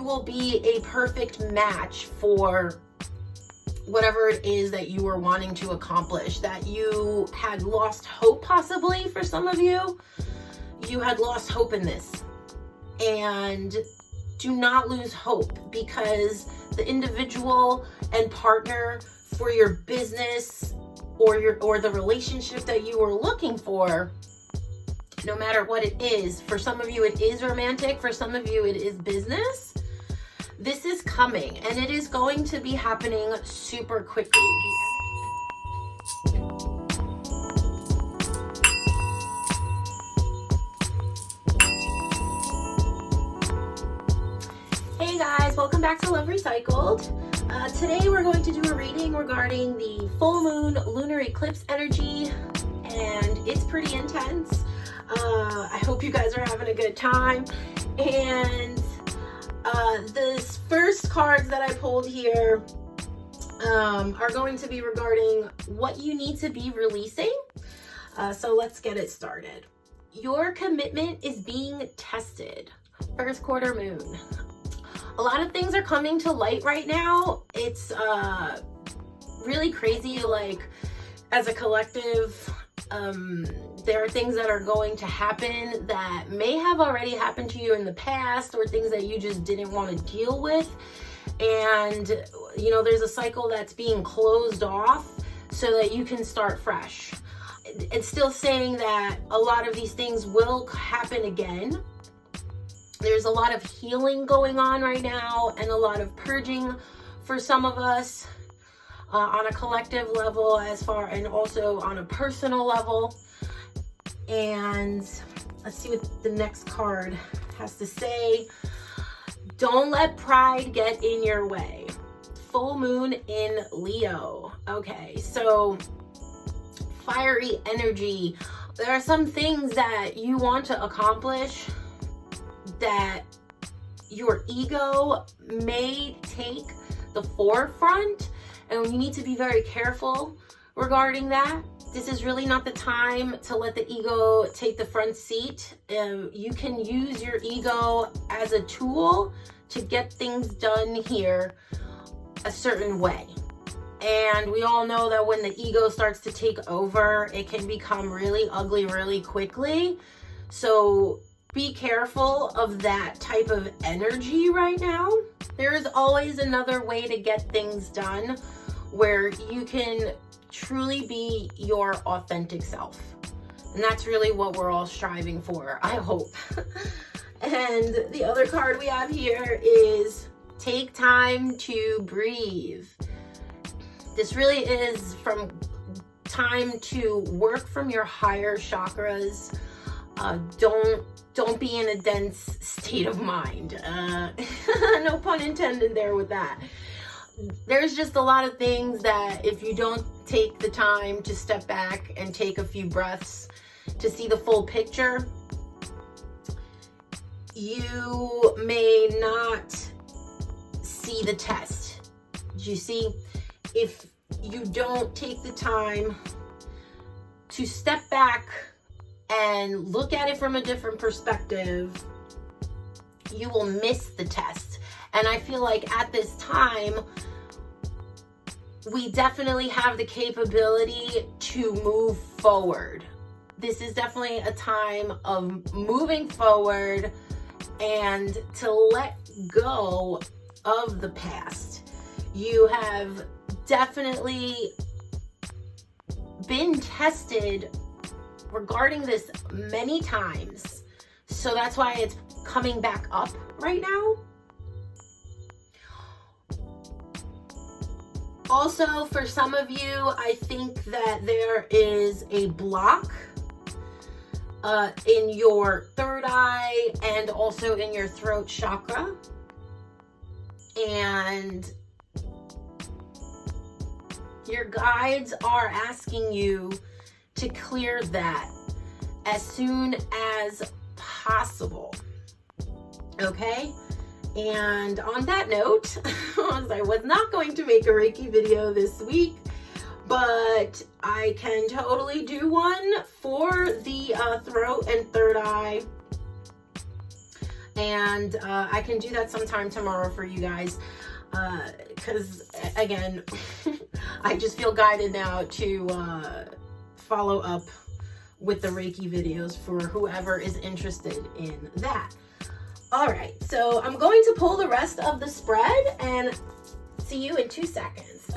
you will be a perfect match for whatever it is that you were wanting to accomplish, that you had lost hope. Possibly for some of you, you had lost hope in this. And do not lose hope, because the individual and partner for your business or the relationship that you were looking for, no matter what it is, for some of you it is romantic, for some of you it is business, this is coming, and it is going to be happening super quickly. Hey guys, welcome back to Love Recycled. Today we're going to do a reading regarding the full moon lunar eclipse energy, and it's pretty intense. I hope you guys are having a good time. And this first cards that I pulled here are going to be regarding what you need to be releasing. So let's get it started. Your commitment is being tested. First quarter moon. A lot of things are coming to light right now. It's really crazy. Like, as a collective, there are things that are going to happen that may have already happened to you in the past, or things that you just didn't want to deal with. And, you know, there's a cycle that's being closed off so that you can start fresh. It's still saying that a lot of these things will happen again. There's a lot of healing going on right now, and a lot of purging for some of us on a collective level, and also on a personal level. And let's see what the next card has to say. Don't let pride get in your way. Full moon in Leo. Okay, so fiery energy. There are some things that you want to accomplish that your ego may take the forefront, and you need to be very careful regarding that. This is really not the time to let the ego take the front seat. You can use your ego as a tool to get things done here a certain way. And we all know that when the ego starts to take over, it can become really ugly really quickly. So be careful of that type of energy right now. There is always another way to get things done where you can truly be your authentic self. And that's really what we're all striving for, I hope. And the other card we have here is take time to breathe. This really is from time to work from your higher chakras. Don't be in a dense state of mind. No pun intended there with that. There's just a lot of things that if you don't take the time to step back and take a few breaths to see the full picture, you may not see the test. You see, if you don't take the time to step back and look at it from a different perspective, you will miss the test. And I feel like at this time, we definitely have the capability to move forward. This is definitely a time of moving forward and to let go of the past. You have definitely been tested regarding this many times, so that's why it's coming back up right now. Also, for some of you, I think that there is a block in your third eye and also in your throat chakra, and your guides are asking you to clear that as soon as possible. Okay? And on that note, I was not going to make a Reiki video this week, but I can totally do one for the throat and third eye And I can do that sometime tomorrow for you guys, because again, I just feel guided now to follow up with the Reiki videos for whoever is interested in that. All right, so I'm going to pull the rest of the spread and see you in 2 seconds.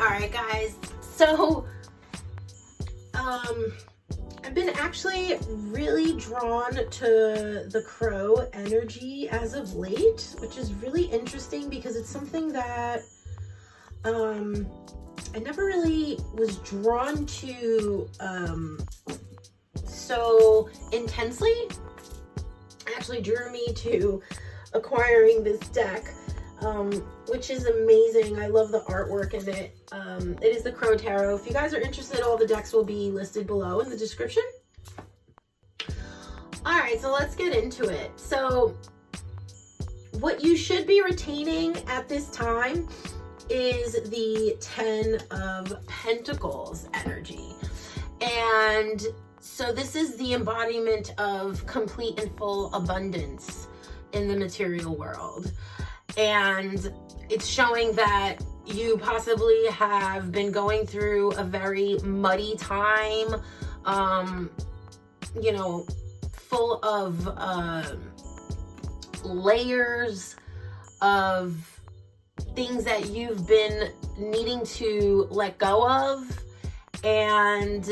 All right, guys, so I've been actually really drawn to the crow energy as of late, which is really interesting because it's something that I never really was drawn to so intensely. It actually drew me to acquiring this deck, which is amazing. I love the artwork in it. It is the Crow Tarot. If you guys are interested, all the decks will be listed below in the description. All right, so let's get into it. So what you should be retaining at this time is the 10 of Pentacles energy. And so this is the embodiment of complete and full abundance in the material world. And it's showing that you possibly have been going through a very muddy time, you know, full of layers of things that you've been needing to let go of. And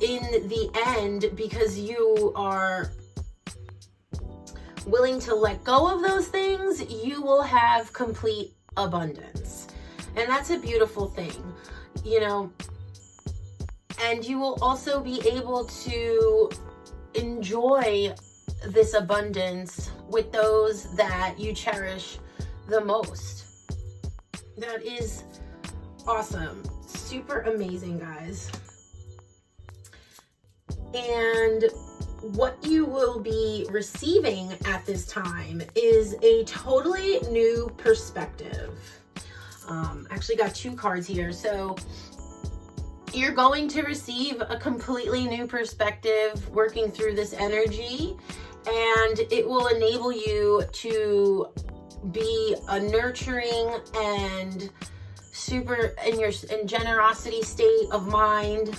in the end, because you are willing to let go of those things, you will have complete abundance. And that's a beautiful thing, you know. And you will also be able to enjoy this abundance with those that you cherish the most. That is awesome. Super amazing, guys. And what you will be receiving at this time is a totally new perspective. Actually got 2 cards here. So you're going to receive a completely new perspective working through this energy, and it will enable you to be a nurturing and super in generosity state of mind.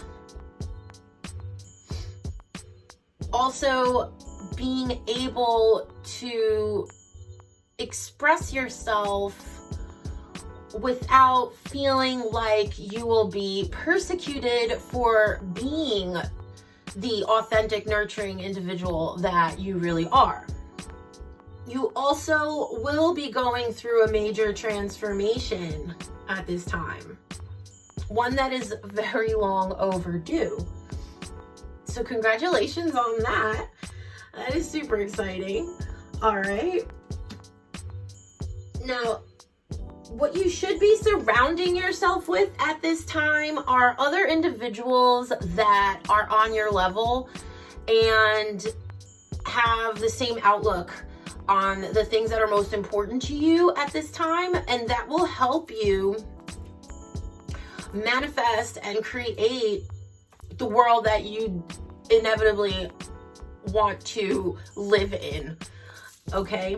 Also being able to express yourself without feeling like you will be persecuted for being the authentic, nurturing individual that you really are. You also will be going through a major transformation at this time, one that is very long overdue. So congratulations on that. That is super exciting. All right. Now, what you should be surrounding yourself with at this time are other individuals that are on your level and have the same outlook on the things that are most important to you at this time, and that will help you manifest and create the world that you inevitably want to live in. Okay?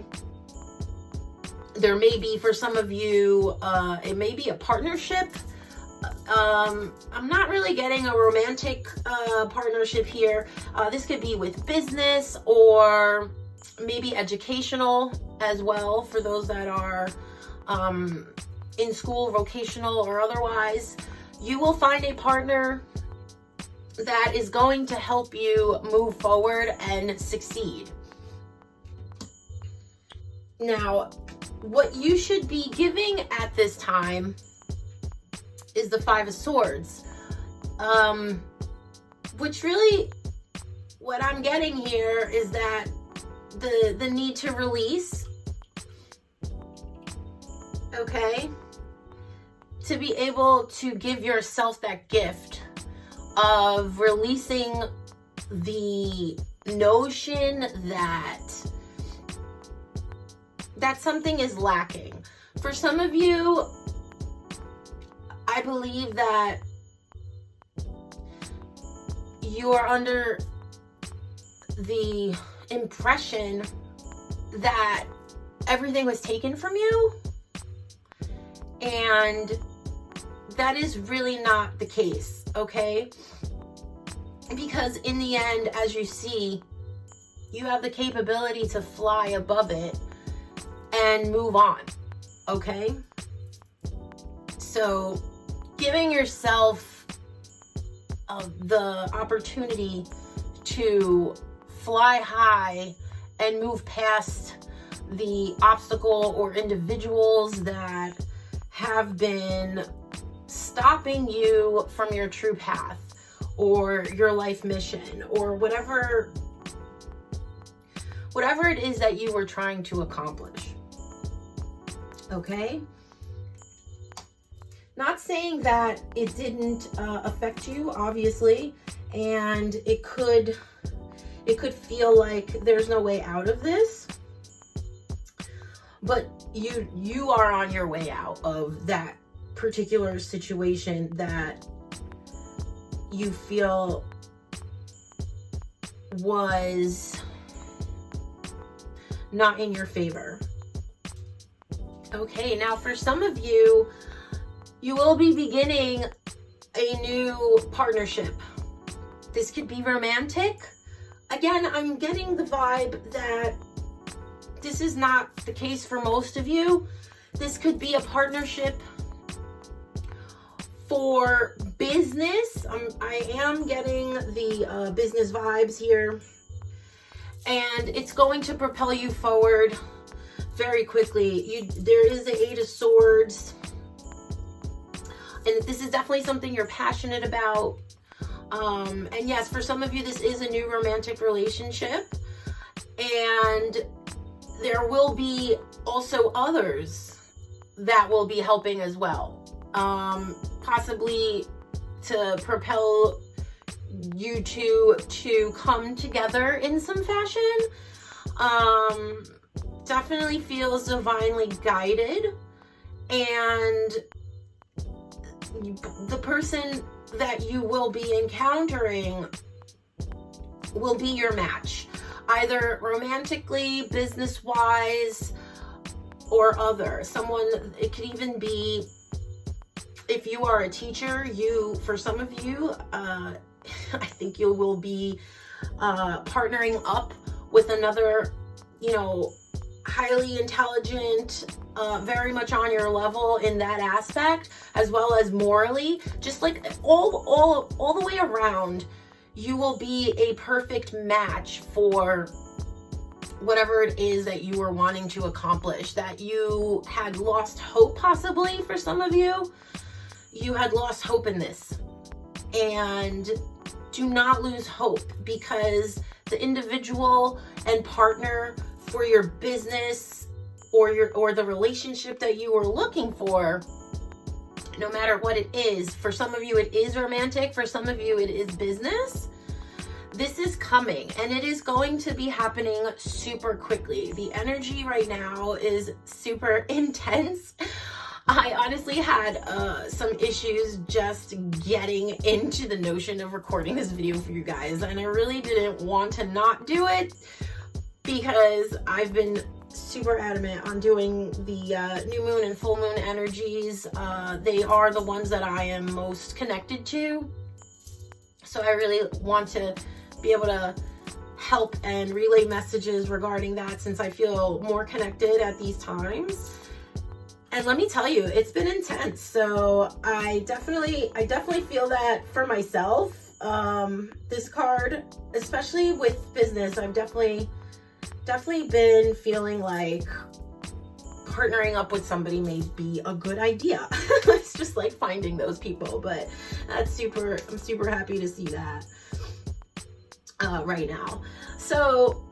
There may be, for some of you, it may be a partnership. I'm not really getting a romantic partnership here. This could be with business or maybe educational as well, for those that are in school, vocational or otherwise. You will find a partner that is going to help you move forward and succeed. Now, what you should be giving at this time is the 5 of Swords, which really, what I'm getting here is that the need to release, okay, to be able to give yourself that gift of releasing the notion that something is lacking. For some of you, I believe that you are under the impression that everything was taken from you, and that is really not the case, okay? Because in the end, as you see, you have the capability to fly above it and move on, okay? So giving yourself the opportunity to fly high and move past the obstacle or individuals that have been stopping you from your true path or your life mission or whatever it is that you were trying to accomplish. Okay? Not saying that it didn't affect you, obviously, and it could feel like there's no way out of this, but you are on your way out of that particular situation that you feel was not in your favor. Okay, now for some of you, you will be beginning a new partnership. This could be romantic. Again, I'm getting the vibe that this is not the case for most of you. This could be a partnership for business. I am getting the business vibes here. And it's going to propel you forward very quickly. There is the Eight of Swords. And this is definitely something you're passionate about. And yes, for some of you, this is a new romantic relationship. And there will be also others that will be helping as well. Possibly to propel you two to come together in some fashion. Definitely feels divinely guided. And the person that you will be encountering will be your match, either romantically, business-wise, or other. Someone, it could even be, if you are a teacher, for some of you, I think you will be partnering up with another, highly intelligent, very much on your level in that aspect, as well as morally, just like all the way around, you will be a perfect match for whatever it is that you were wanting to accomplish, that you had lost hope. Possibly for some of you, you had lost hope in this. And do not lose hope, because the individual and partner for your business or the relationship that you were looking for, no matter what it is, for some of you it is romantic, for some of you it is business, this is coming, and it is going to be happening super quickly. The energy right now is super intense. I honestly had some issues just getting into the notion of recording this video for you guys, and I really didn't want to not do it, because I've been super adamant on doing the new moon and full moon energies. They are the ones that I am most connected to, so I really want to be able to help and relay messages regarding that, since I feel more connected at these times. And let me tell you, it's been intense. So I definitely feel that for myself. This card, especially with business, I've definitely been feeling like partnering up with somebody may be a good idea. It's just like finding those people, but I'm super happy to see that right now. So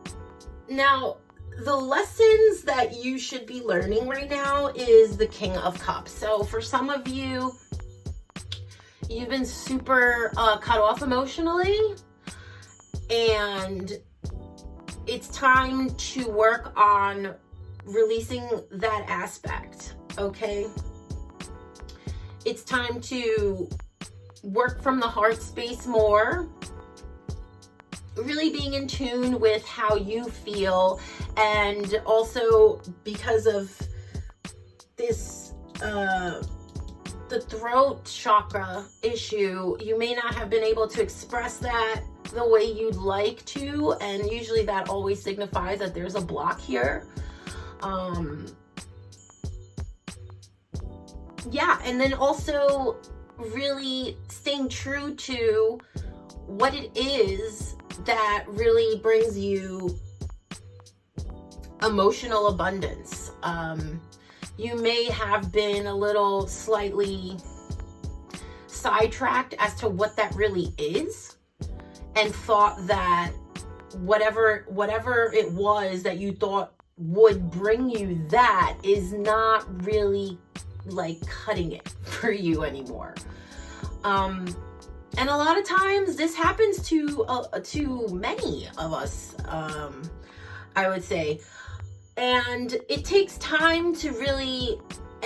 now, the lessons that you should be learning right now is the King of Cups. So for some of you, you've been super cut off emotionally, and it's time to work on releasing that aspect. okay? It's time to work from the heart space more, really being in tune with how you feel. And also because of this, the throat chakra issue, you may not have been able to express that the way you'd like to, and usually that always signifies that there's a block here. Yeah, and then also really staying true to what it is that really brings you emotional abundance. You may have been a little slightly sidetracked as to what that really is, and thought that whatever it was that you thought would bring you that is not really like cutting it for you anymore. And a lot of times this happens to many of us, I would say. And it takes time to really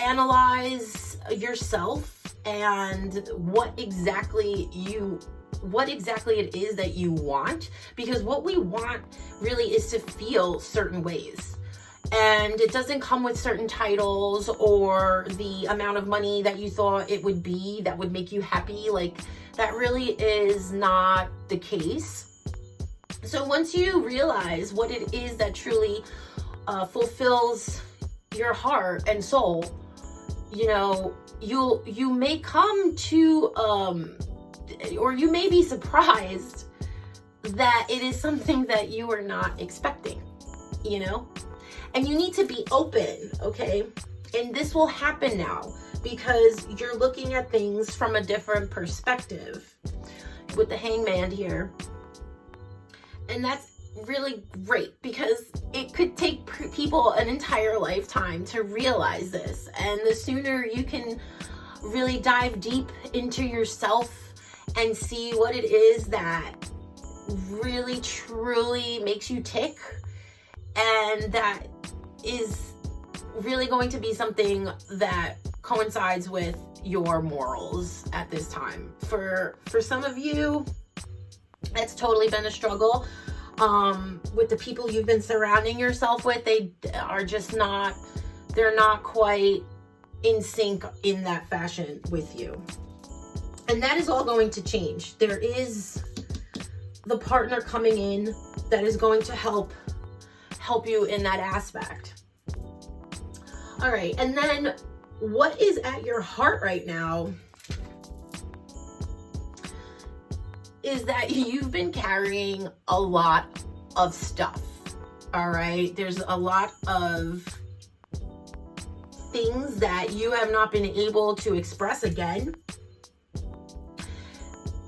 analyze yourself and what exactly it is that you want, because what we want really is to feel certain ways. And it doesn't come with certain titles or the amount of money that you thought it would be that would make you happy. Like, that really is not the case. So once you realize what it is that truly fulfills your heart and soul, you know, you may come to, or you may be surprised that it is something that you are not expecting, you know? And you need to be open, okay? And this will happen now because you're looking at things from a different perspective with the Hangman here. And that's really great because it could take people an entire lifetime to realize this. And the sooner you can really dive deep into yourself and see what it is that really truly makes you tick, and that is really going to be something that coincides with your morals at this time. For some of you, it's totally been a struggle. With the people you've been surrounding yourself with, they are just not, they're not quite in sync in that fashion with you. And that is all going to change. There is the partner coming in that is going to help you in that aspect. All right, and then what is at your heart right now is that you've been carrying a lot of stuff. All right, there's a lot of things that you have not been able to express again,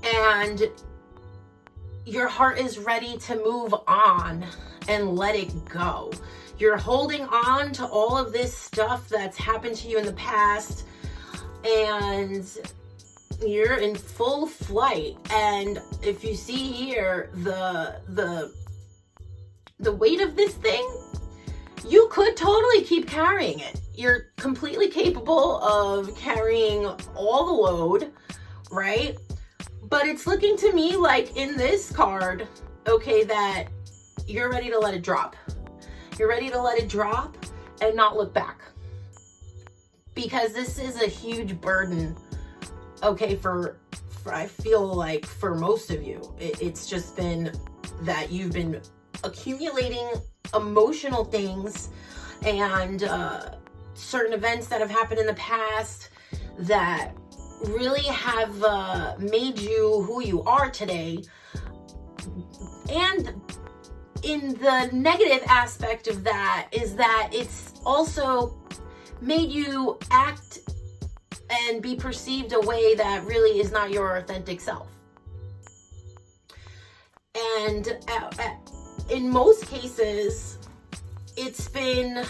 and your heart is ready to move on and let it go. You're holding on to all of this stuff that's happened to you in the past, and you're in full flight. And if you see here the weight of this thing, you could totally keep carrying it. You're completely capable of carrying all the load, right? But it's looking to me like in this card, okay, that you're ready to let it drop. You're ready to let it drop and not look back. Because this is a huge burden, okay, for I feel like for most of you. It's just been that you've been accumulating emotional things and certain events that have happened in the past that really have made you who you are today. And in the negative aspect of that is that it's also made you act and be perceived a way that really is not your authentic self. And in most cases, it's been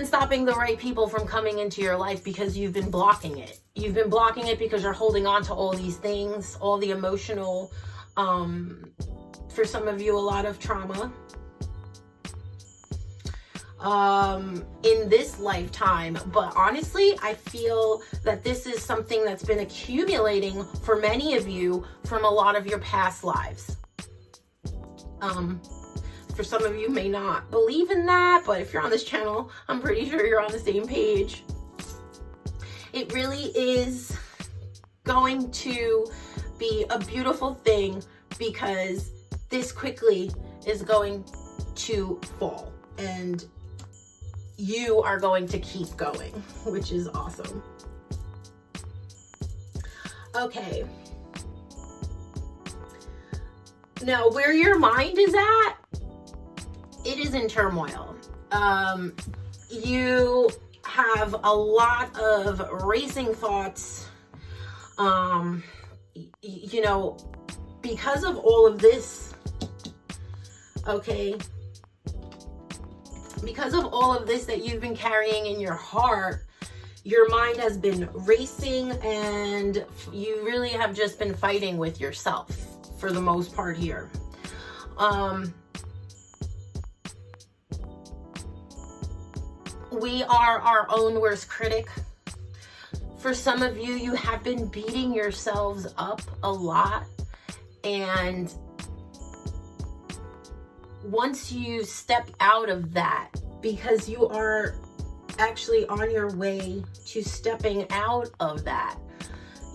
stopping the right people from coming into your life because you've been blocking it. You've been blocking it because you're holding on to all these things, all the emotional, for some of you, a lot of trauma. in this lifetime. But honestly, I feel that this is something that's been accumulating for many of you from a lot of your past lives. For some of you may not believe in that, but if you're on this channel, I'm pretty sure you're on the same page. It really is going to be a beautiful thing, because this quickly is going to fall and you are going to keep going, which is awesome. Okay. Now, where your mind is at, it is in turmoil. You have a lot of racing thoughts, you know, because of all of this, okay, because of all of this that you've been carrying in your heart, your mind has been racing, and you really have just been fighting with yourself for the most part here. We are our own worst critic. For some of you, you have been beating yourselves up a lot, and once you step out of that, because you are actually on your way to stepping out of that,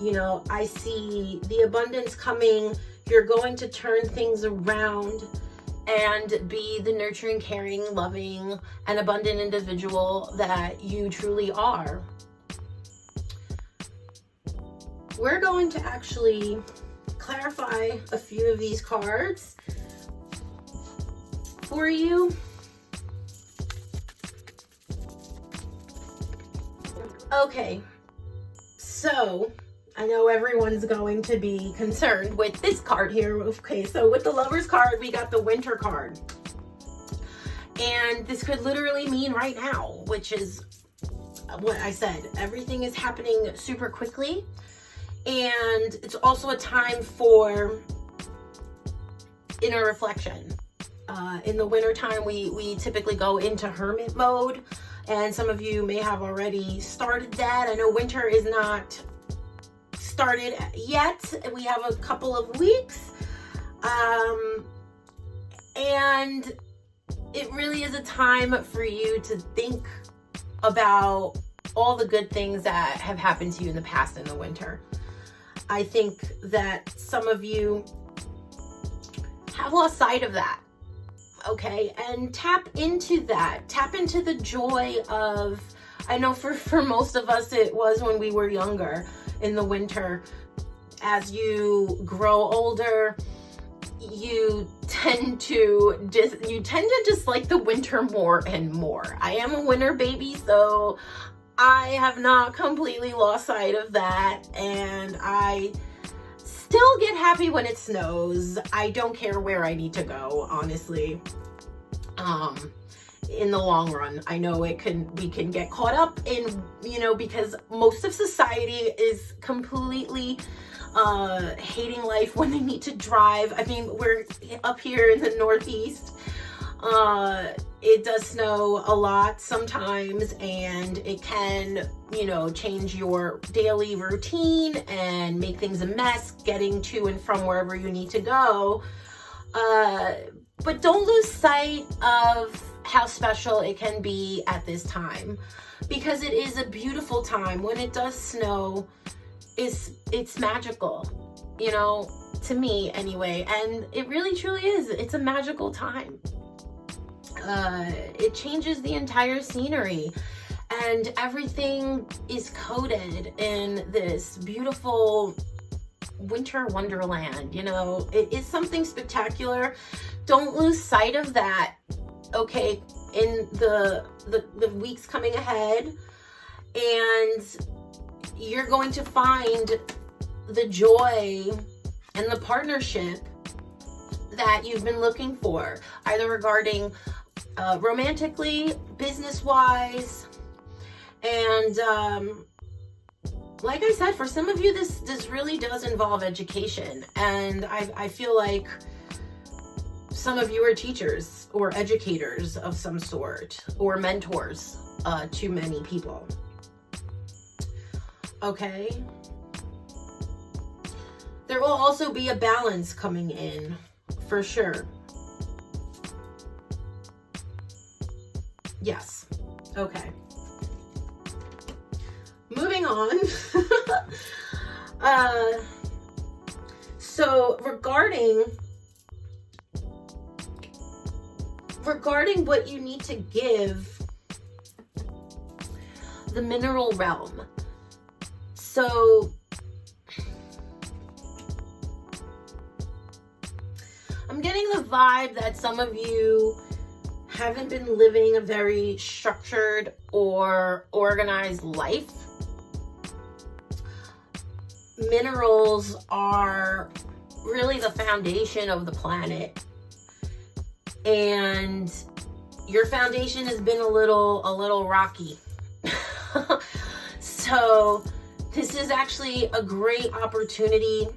you know, I see the abundance coming. You're going to turn things around and be the nurturing, caring, loving, and abundant individual that you truly are. We're going to actually clarify a few of these cards for you. Okay, so I know everyone's going to be concerned with this card here. Okay, so with the Lovers card, we got the Winter card. And this could literally mean right now, which is what I said. Everything is happening super quickly. And it's also a time for inner reflection. In the winter time, we typically go into hermit mode. And some of you may have already started that. I know winter is not started yet. We have a couple of weeks. And it really is a time for you to think about all the good things that have happened to you in the past in the winter. I think that some of you have lost sight of that. Okay, and tap into that. Tap into the joy of, I know for most of us it was when we were younger in the winter. As you grow older, you tend to dislike the winter more and more. I am a winter baby, so I have not completely lost sight of that, and I still get happy when it snows. I don't care where I need to go, honestly. In the long run, I know we can get caught up in, you know, because most of society is completely hating life when they need to drive. I mean, we're up here in the Northeast. It does snow a lot sometimes, and it can, you know, change your daily routine and make things a mess getting to and from wherever you need to go. But don't lose sight of how special it can be at this time, because it is a beautiful time. When it does snow, it's magical, you know, to me anyway, and it really truly is. It's a magical time. It changes the entire scenery, and everything is coated in this beautiful winter wonderland. You know, it is something spectacular. Don't lose sight of that, okay, in the weeks coming ahead. And you're going to find the joy and the partnership that you've been looking for, either regarding romantically, business-wise, and like I said, for some of you, this really does involve education, and I feel like some of you are teachers or educators of some sort, or mentors to many people. Okay. There will also be a balance coming in, for sure. Yes. Okay. Moving on. So regarding what you need to give the mineral realm. So I'm getting the vibe that some of you haven't been living a very structured or organized life. Minerals are really the foundation of the planet, and your foundation has been a little rocky. So this is actually a great opportunity.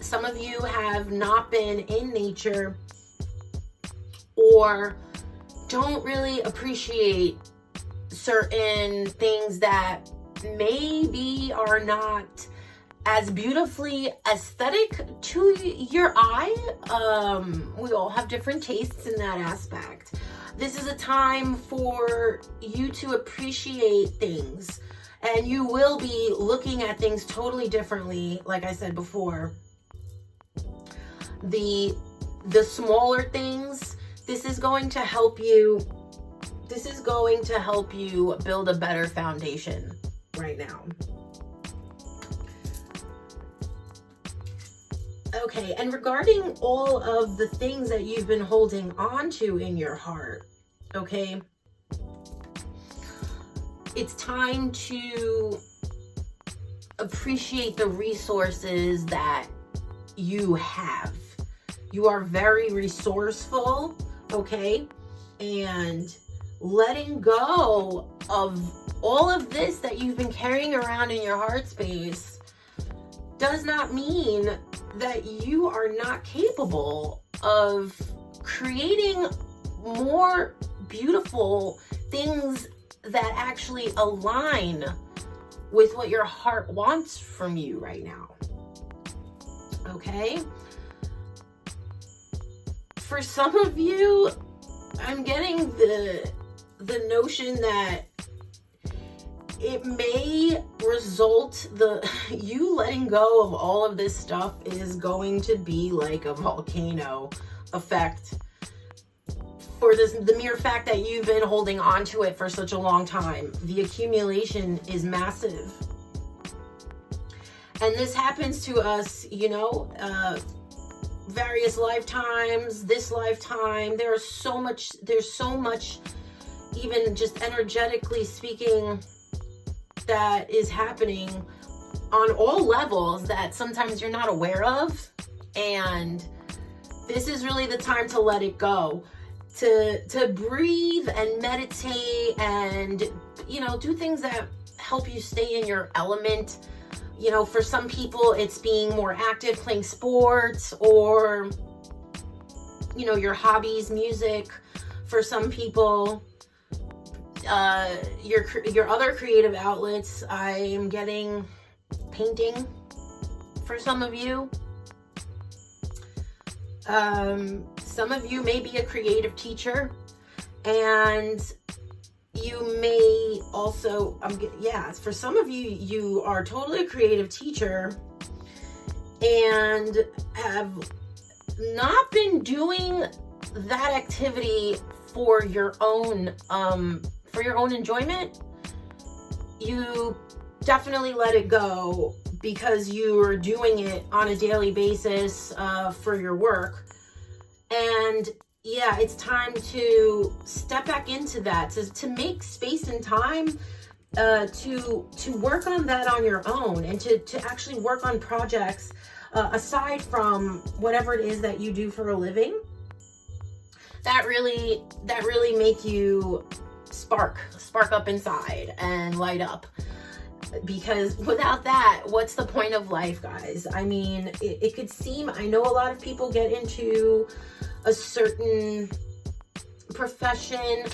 Some of you have not been in nature or don't really appreciate certain things that maybe are not as beautifully aesthetic to your eye. We all have different tastes in that aspect. This is a time for you to appreciate things, and you will be looking at things totally differently. Like I said before, the smaller things, this is going to help you build a better foundation right now. Okay, and regarding all of the things that you've been holding on to in your heart, okay, it's time to appreciate the resources that you have. You are very resourceful, okay, and letting go of all of this that you've been carrying around in your heart space does not mean that you are not capable of creating more beautiful things that actually align with what your heart wants from you right now. Okay? For some of you, I'm getting the notion that it may result, you letting go of all of this stuff is going to be like a volcano effect, for the mere fact that you've been holding on to it for such a long time. The accumulation is massive. And this happens to us, various lifetimes, this lifetime. There's so much, even just energetically speaking, that is happening on all levels that sometimes you're not aware of. And this is really the time to let it go, to breathe and meditate and, do things that help you stay in your element. For some people, it's being more active, playing sports, or, your hobbies, music. For some people, your other creative outlets, I am getting painting for some of you. Some of you may be a creative teacher, and you may also, for some of you, you are totally a creative teacher and have not been doing that activity for your own enjoyment. You definitely let it go because you are doing it on a daily basis for your work. And it's time to step back into that, to make space and time to work on that on your own, and to actually work on projects aside from whatever it is that you do for a living that really make you spark up inside and light up. Because without that, what's the point of life, guys? I mean, it could seem, I know a lot of people get into a certain profession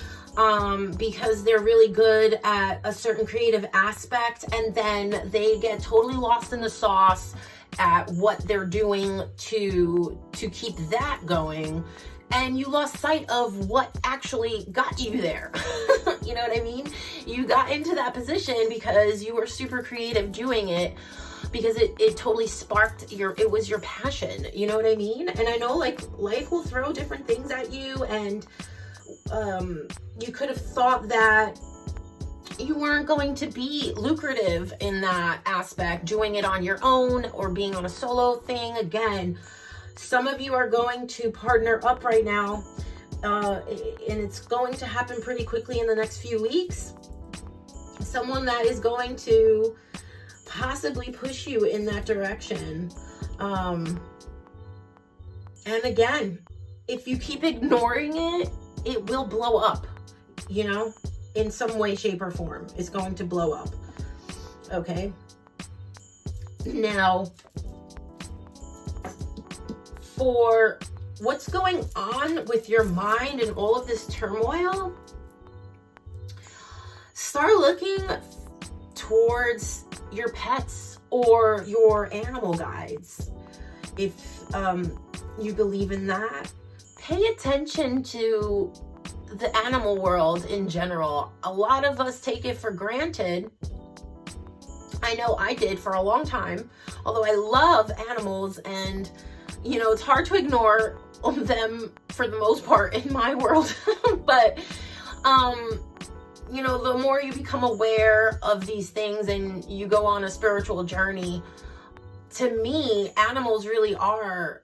because they're really good at a certain creative aspect, and then they get totally lost in the sauce at what they're doing to keep that going, and you lost sight of what actually got you there. You know what I mean? You got into that position because you were super creative doing it, because it totally sparked it was your passion. You know what I mean? And I know, like, life will throw different things at you, and you could have thought that you weren't going to be lucrative in that aspect, doing it on your own or being on a solo thing. Again, some of you are going to partner up right now, and it's going to happen pretty quickly in the next few weeks. Someone that is going to possibly push you in that direction. And again, if you keep ignoring it, it will blow up, you know, in some way, shape, or form. It's going to blow up. Okay. Now, for what's going on with your mind and all of this turmoil, start looking towards your pets or your animal guides. If you believe in that, pay attention to the animal world in general. A lot of us take it for granted. I know I did for a long time, although I love animals, and you know, it's hard to ignore them for the most part in my world. But you know, the more you become aware of these things and you go on a spiritual journey, to me, animals really are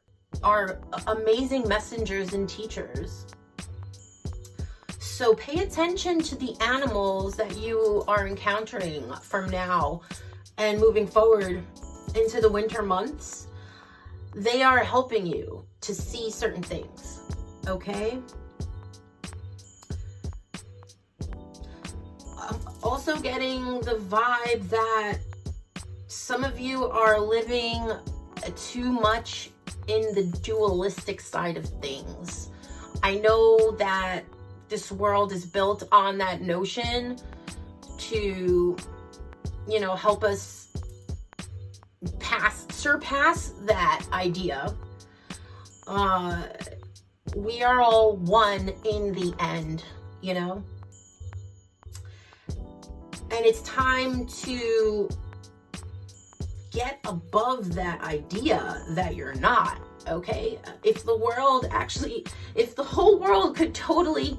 amazing messengers and teachers. So pay attention to the animals that you are encountering from now and moving forward into the winter months. They are helping you to see certain things, okay? I'm also getting the vibe that some of you are living too much in the dualistic side of things. I know that this world is built on that notion to, you know, help us surpass that idea. We are all one in the end, you know? And it's time to get above that idea that you're not, okay? If the whole world could totally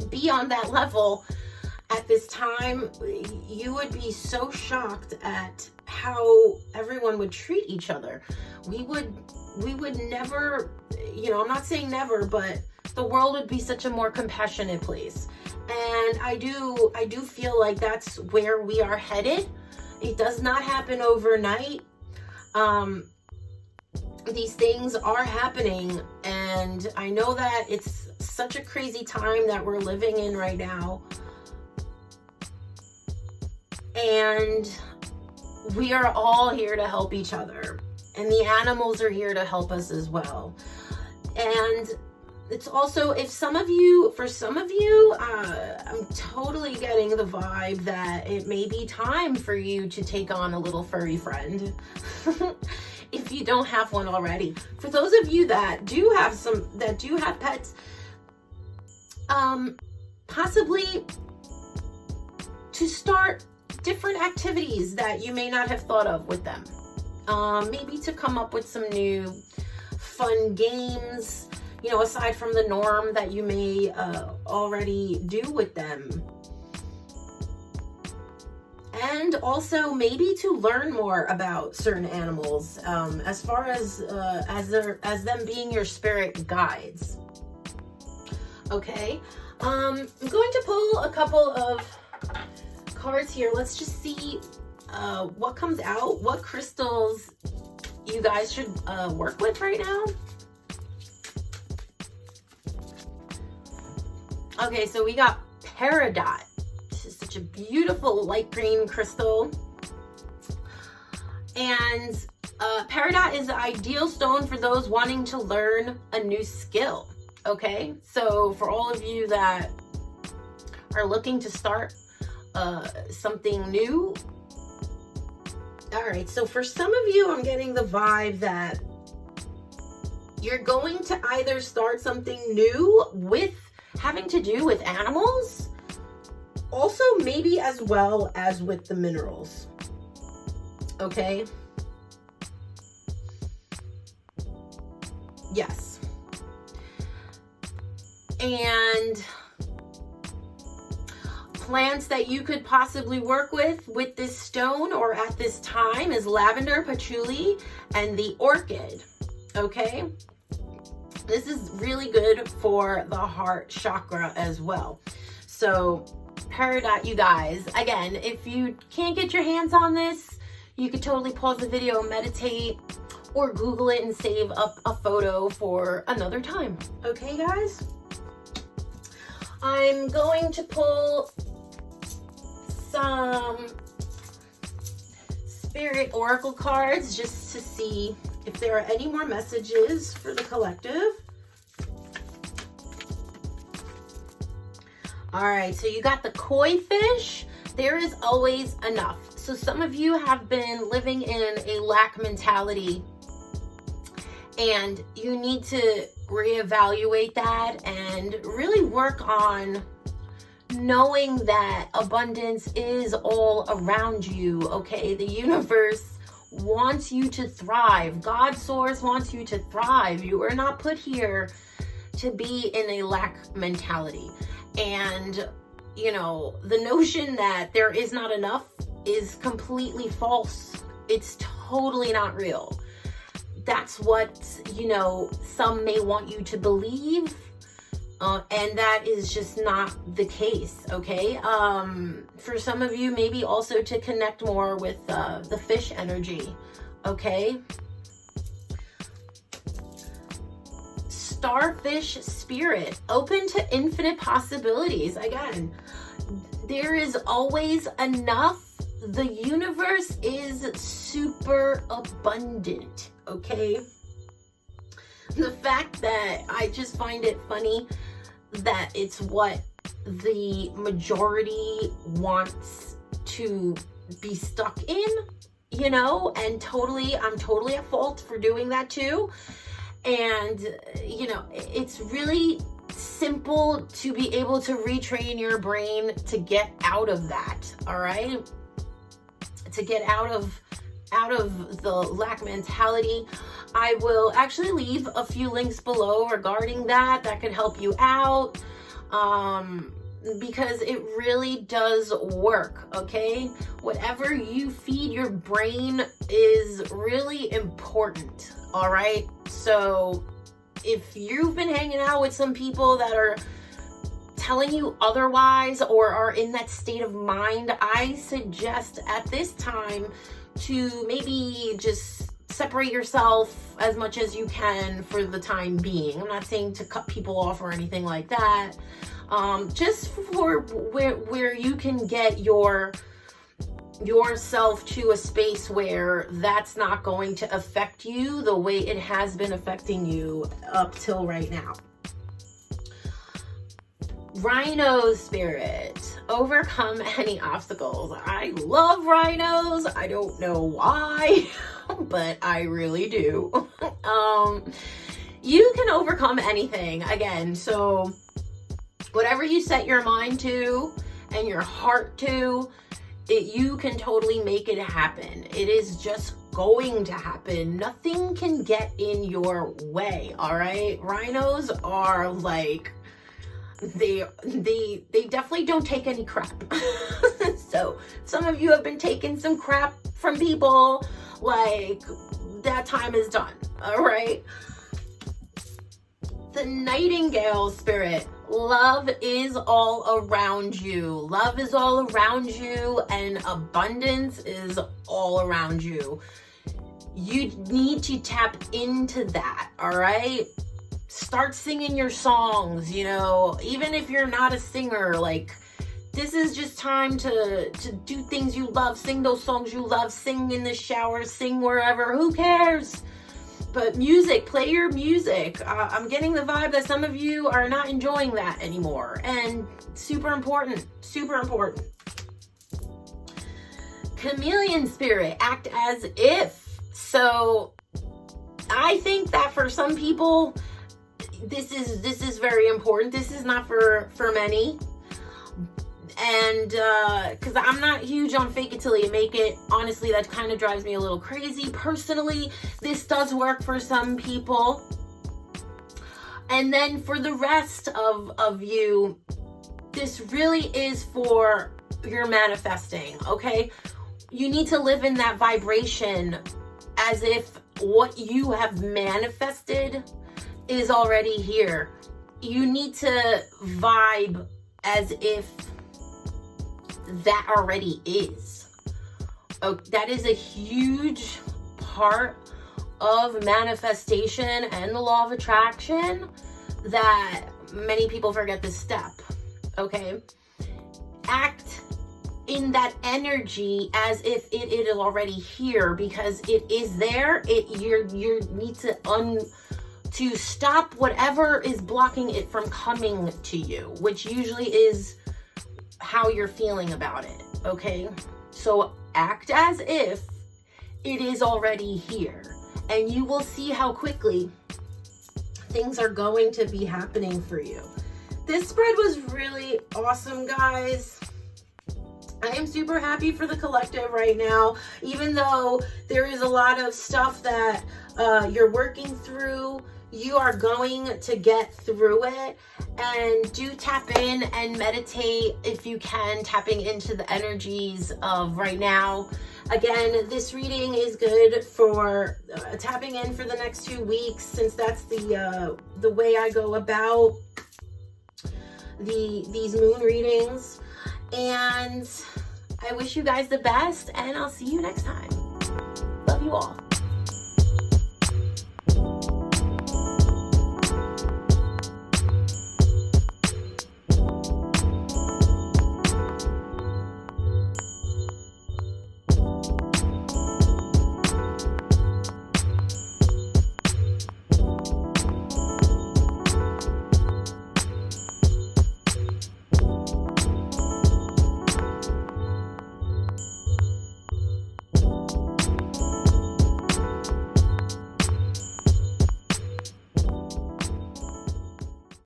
be on that level at this time, you would be so shocked at how everyone would treat each other. We would never, you know, I'm not saying never, but the world would be such a more compassionate place. And I do feel like that's where we are headed. It does not happen overnight. These things are happening, and I know that it's such a crazy time that we're living in right now. And we are all here to help each other, and the animals are here to help us as well. And it's also, for some of you, I'm totally getting the vibe that it may be time for you to take on a little furry friend. If you don't have one already. For those of you that do have pets, possibly to start different activities that you may not have thought of with them. Maybe to come up with some new fun games, you know, aside from the norm that you may already do with them. And also maybe to learn more about certain animals, as far as them being your spirit guides. Okay, I'm going to pull a couple of cards here. Let's just see what comes out, what crystals you guys should work with right now. Okay, so we got Peridot. This is the such a beautiful light green crystal. And peridot is the ideal stone for those wanting to learn a new skill. Okay, so for all of you that are looking to start something new. All right, so for some of you, I'm getting the vibe that you're going to either start something new with having to do with animals, also maybe as well as with the minerals. Okay. Yes. And plants that you could possibly work with this stone or at this time is lavender, patchouli, and the orchid. Okay. This is really good for the heart chakra as well. So peridot, you guys, again, if you can't get your hands on this, you could totally pause the video, meditate, or Google it and save up a photo for another time. Okay, guys? I'm going to pull some spirit oracle cards just to see if there are any more messages for the collective. All right, so you got the koi fish. There is always enough. So some of you have been living in a lack mentality, and you need to reevaluate that and really work on knowing that abundance is all around you. Okay, the universe wants you to thrive. God source wants you to thrive. You are not put here to be in a lack mentality. And you know, the notion that there is not enough is completely false. It's totally not real. That's what, you know, some may want you to believe, and that is just not the case. Okay, for some of you, maybe also to connect more with the fish energy. Okay, starfish spirit, open to infinite possibilities. Again, there is always enough. The universe is super abundant. Okay, the fact that I just find it funny that it's what the majority wants to be stuck in, you know, and I'm totally at fault for doing that too. And you know, it's really simple to be able to retrain your brain to get out of that. All right, to get out of the lack mentality. I will actually leave a few links below regarding that could help you out, because it really does work. Okay, whatever you feed your brain is really important. All right, so if you've been hanging out with some people that are telling you otherwise or are in that state of mind, I suggest at this time to maybe just separate yourself as much as you can for the time being. I'm not saying to cut people off or anything like that. Just for where you can get yourself to a space where that's not going to affect you the way it has been affecting you up till right now. Rhino spirit, overcome any obstacles. I love rhinos. I don't know why, but I really do. You can overcome anything. Again, so whatever you set your mind to and your heart to, you can totally make it happen. It is just going to happen. Nothing can get in your way. All right, rhinos are like, they definitely don't take any crap. So some of you have been taking some crap from people, like that time is done. All right, the nightingale spirit, love is all around you. Love is all around you, and abundance is all around you. You need to tap into that. All right, start singing your songs. You know, even if you're not a singer, like This is just time to do things you love, sing those songs you love, sing in the shower, sing wherever, who cares? But music, play your music. I'm getting the vibe that some of you are not enjoying that anymore, and super important, super important. Chameleon spirit, act as if. So I think that for some people, this is very important. This is not for many. And because I'm not huge on fake it till you make it. Honestly, that kind of drives me a little crazy. Personally, this does work for some people. And then for the rest of you, this really is for your manifesting, okay? You need to live in that vibration as if what you have manifested is already here. You need to vibe as if that already is. Oh, that is a huge part of manifestation and the law of attraction that many people forget this step, okay? Act in that energy as if it is already here, because it is there. You need to stop whatever is blocking it from coming to you, which usually is how you're feeling about it, okay? So act as if it is already here, and you will see how quickly things are going to be happening for you. This spread was really awesome, guys. I am super happy for the collective right now, even though there is a lot of stuff that you're working through. You are going to get through it, and do tap in and meditate if you can, tapping into the energies of right now. Again, this reading is good for tapping in for the next 2 weeks, since that's the way I go about these moon readings. And I wish you guys the best, and I'll see you next time. Love you all.